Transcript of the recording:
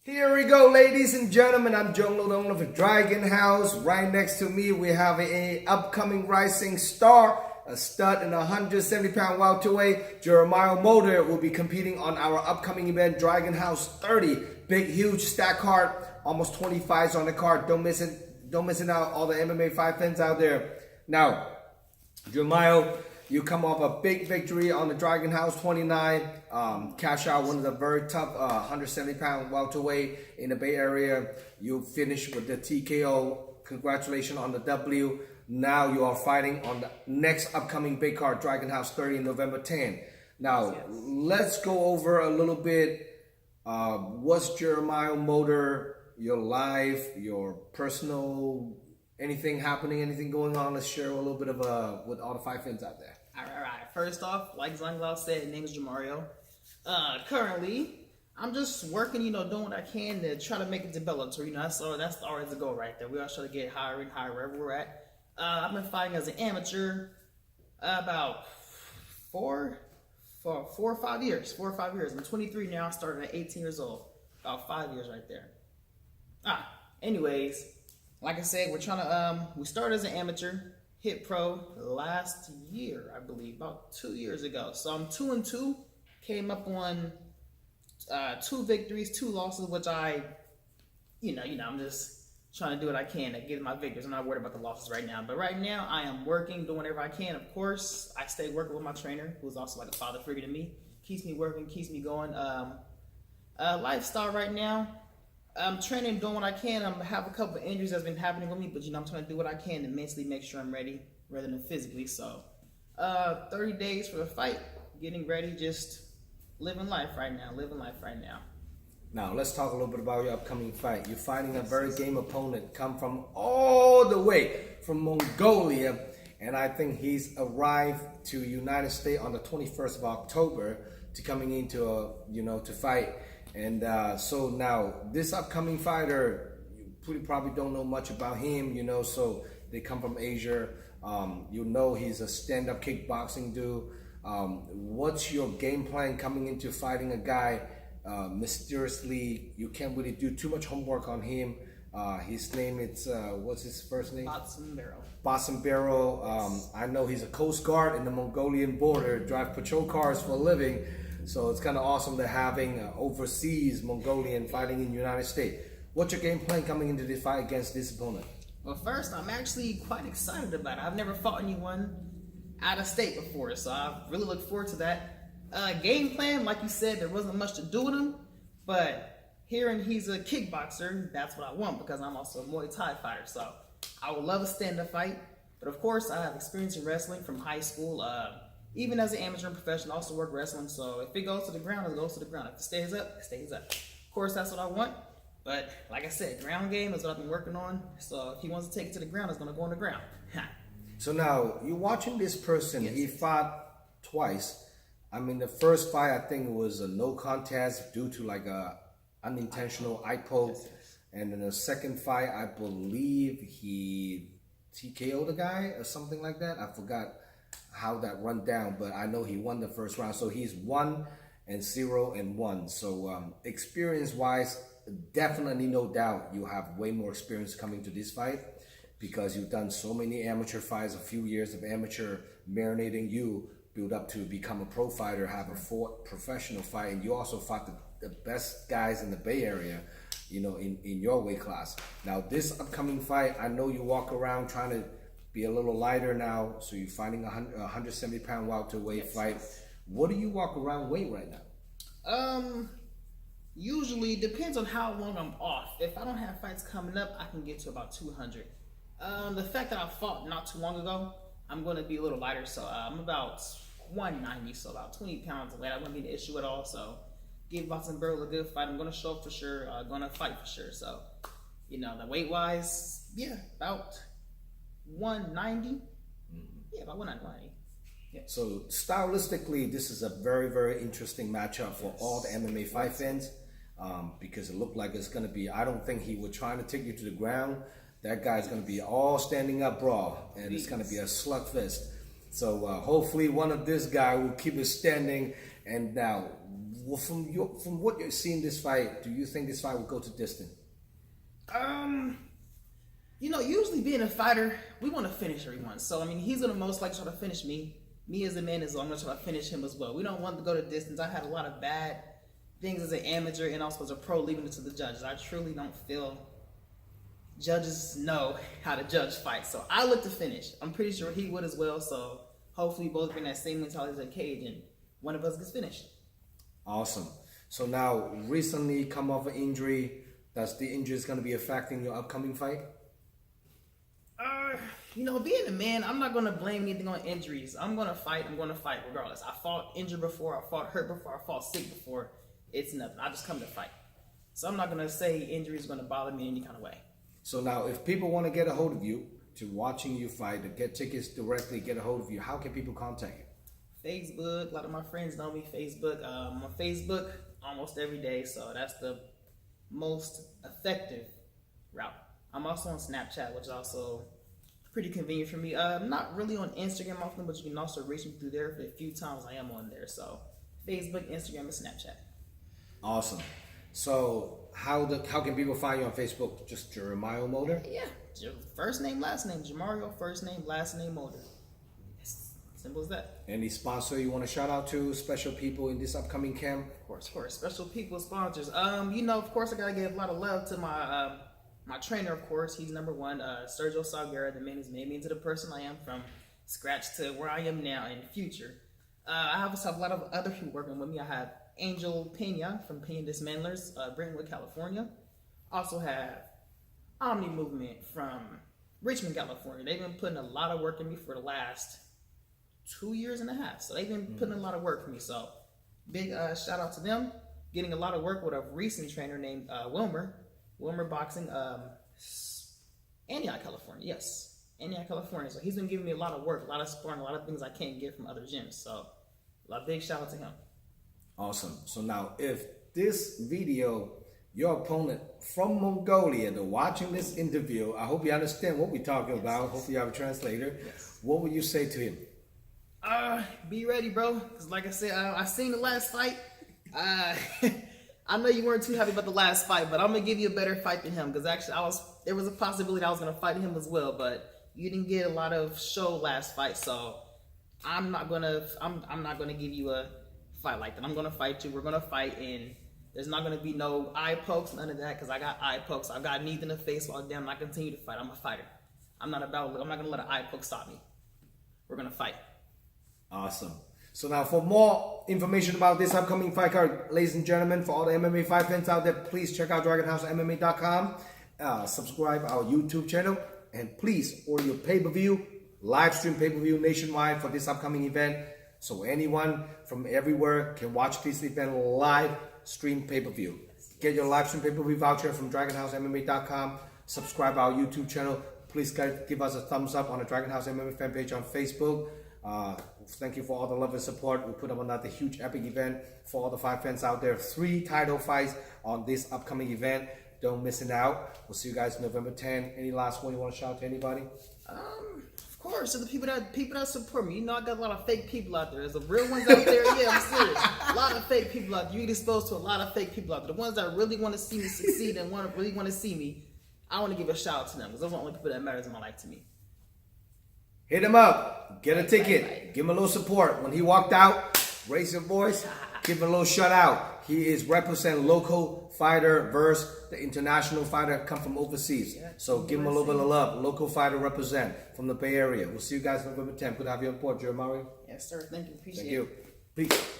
Here we go, ladies and gentlemen. I'm John Lodon of the Dragon House. Right next to me, we have a upcoming rising star, a stud in 170-pound welterweight. Jamario Mulder will be competing on our upcoming event, Dragon House 30. Big, huge stack card, almost 20 fights on the card. Don't miss it. Don't miss it out. All the MMA fight fans out there. Now, Jamario, you come off a big victory on the Dragon House 29. Cash out one of the very tough 170-pound welterweight in the Bay Area. You finished with the TKO. Congratulations on the W. Now you are fighting on the next upcoming big card, Dragon House 30 in November 10. Now, let's go over a little bit. What's Jamario Mulder, your life, your personal, anything happening, anything going on? Let's share a little bit of with all the fight fans out there. All right. First off, like Zanglau said, name is Jamario. Currently, I'm just working, doing what I can to try to make it to Bellator. That's always the goal right there. We always try to get higher and higher wherever we're at. I've been fighting as an amateur about 4 or 5 years. 4 or 5 years. I'm 23 now. I started at 18 years old. About 5 years right there. Anyways, like I said, we're trying to, we started as an amateur, hit pro last year, I believe, about 2 years ago. So I'm 2-2, came up on 2 victories, 2 losses, which I'm just trying to do what I can to get my victories. I'm not worried about the losses right now. But right now, I am working, doing whatever I can. Of course, I stay working with my trainer, who's also like a father figure to me. Keeps me working, keeps me going. Lifestyle right now, I'm training, doing what I can. I have a couple of injuries that's been happening with me, but I'm trying to do what I can to mentally make sure I'm ready rather than physically. So, 30 days for the fight, getting ready, just living life right now. Now, let's talk a little bit about your upcoming fight. You're fighting a very game opponent, come from all the way from Mongolia, and I think he's arrived to United States on the 21st of October to coming into to fight. And so now this upcoming fighter, you probably don't know much about him, so they come from Asia. He's a stand-up kickboxing dude. What's your game plan coming into fighting a guy mysteriously? You can't really do too much homework on him. His name is, what's his first name? Bassambaro. I know he's a Coast Guard in the Mongolian border, drive patrol cars for a living. So it's kind of awesome to having overseas Mongolian fighting in the United States. What's your game plan coming into this fight against this opponent? Well, first, I'm actually quite excited about it. I've never fought anyone out of state before, so I really look forward to that. Game plan, like you said, there wasn't much to do with him, but hearing he's a kickboxer, that's what I want because I'm also a Muay Thai fighter. So I would love a stand-up fight, but of course, I have experience in wrestling from high school. Even as an amateur and professional, I also work wrestling. So if it goes to the ground, it goes to the ground. If it stays up, it stays up. Of course, that's what I want. But like I said, ground game is what I've been working on. So if he wants to take it to the ground, it's going to go on the ground. So now, you're watching this person. Yes. He fought twice. I mean, the first fight, I think, was a no contest due to like a unintentional eye poke. Yes. And then the second fight, I believe he TKO'd the guy or something like that. I forgot how that run down, but I know he won the first round. So he's 1-0-1. So experience-wise, definitely no doubt you have way more experience coming to this fight because you've done so many amateur fights, a few years of amateur marinating you, build up to become a pro fighter, have a professional fight, and you also fought the best guys in the Bay Area, in your weight class. Now this upcoming fight, I know you walk around trying to be a little lighter now, so you're fighting a 170-pound welterweight fight. What do you walk around weight right now? Usually depends on how long I'm off. If I don't have fights coming up, I can get to about 200. The fact that I fought not too long ago, I'm going to be a little lighter, so I'm about 190, so about 20 pounds away. That wouldn't be an issue at all. So give Bassambaro a good fight. I'm going to show up for sure. Going to fight for sure. So the weight wise, about 190. About 190. Yeah. So stylistically, this is a very, very interesting matchup for all the MMA fight fans because it looked like it's going to be, I don't think he was trying to take you to the ground. That guy's going to be all standing up brawl, and it's going to be a slugfest. So hopefully one of this guy will keep it standing. And now, Well, from what you're seeing this fight, do you think this fight will go to distance? Usually being a fighter, we want to finish everyone. So, I mean, he's going to most likely try to finish me. Me as a man, I'm going to try to finish him as well. We don't want to go to distance. I had a lot of bad things as an amateur and also as a pro leaving it to the judges. I truly don't feel judges know how to judge fights. So I look to finish. I'm pretty sure he would as well. So hopefully both bring that same mentality to the cage and one of us gets finished. Awesome. So now, recently come off an injury. That's the injury is going to be affecting your upcoming fight? Being a man, I'm not going to blame anything on injuries. I'm going to fight regardless. I fought injured before, I fought hurt before, I fought sick before. It's nothing. I just come to fight. So I'm not going to say injury is going to bother me in any kind of way. So now, if people want to get a hold of you, to watching you fight, to get tickets directly, get a hold of you, how can people contact you? Facebook. A lot of my friends know me. Facebook. I'm on Facebook almost every day, so that's the most effective route. I'm also on Snapchat, which is also pretty convenient for me. I'm not really on Instagram often, but you can also reach me through there. For a few times I am on there. So Facebook, Instagram, and Snapchat. Awesome. So how can people find you on Facebook? Just Jamario Mulder? Yeah. First name, last name. Jamario, first name, last name, Mulder. It's simple as that. Any sponsor you want to shout out to? Special people in this upcoming camp? Of course. Special people, sponsors. Of course I gotta give a lot of love to my trainer, of course. He's number one, Sergio Salguera. The man who's made me into the person I am from scratch to where I am now in the future. I also have a lot of other people working with me. I have Angel Pena from Pena Dismantlers, Brentwood, California. Also have Omni Movement from Richmond, California. They've been putting a lot of work in me for the last 2.5 years. So they've been putting a lot of work for me. So big shout out to them. Getting a lot of work with a recent trainer named Wilmer Boxing, Antioch, California. Yes, Antioch, California. So he's been giving me a lot of work, a lot of sparring, a lot of things I can't get from other gyms. So a big shout out to him. Awesome. So now, if this video, your opponent from Mongolia, they're watching this interview, I hope you understand what we're talking about. Hopefully you have a translator. Yes. What would you say to him? Be ready, bro. Because like I said, I seen the last fight. I know you weren't too happy about the last fight, but I'm going to give you a better fight than him. Because actually, there was a possibility I was going to fight him as well. But you didn't get a lot of show last fight. So I'm not going to give you a fight like that. I'm going to fight you. We're going to fight, and there's not going to be no eye pokes, none of that, because I got eye pokes. I've got knees in the face while down, and I continue to fight. I'm a fighter. I'm not going to let an eye poke stop me. We're going to fight. Awesome. So now, for more information about this upcoming fight card, ladies and gentlemen, for all the MMA fight fans out there, please check out DragonHouseMMA.com, subscribe our YouTube channel, and please order your pay-per-view, live stream pay-per-view nationwide for this upcoming event. So anyone from everywhere can watch this event live stream pay-per-view. Get your live stream pay-per-view voucher from DragonHouseMMA.com. Subscribe our YouTube channel. Please give us a thumbs up on the Dragon House MMA fan page on Facebook. Thank you for all the love and support. We put up another huge epic event for all the fight fans out there. 3 title fights on this upcoming event. Don't miss it out. We'll see you guys November 10. Any last one you want to shout to anybody? Of course, to the people that support me. I got a lot of fake people out there. There's the real ones out there. Yeah, I'm serious. A lot of fake people out there. You get exposed to a lot of fake people out there. The ones that really want to see me succeed and really want to see me, I want to give a shout out to them because those are the only people that matters in my life to me. Hit him up. Get a ticket. Give him a little support. When he walked out, raise your voice. Give him a little shout out. He is representing local fighter versus the international fighter come from overseas. Yeah, so give him a little bit of love. Local fighter represent from the Bay Area. We'll see you guys November 10th. Good to have you on board, Jamario. Yes, sir. Thank you. Appreciate it. Thank you. Peace.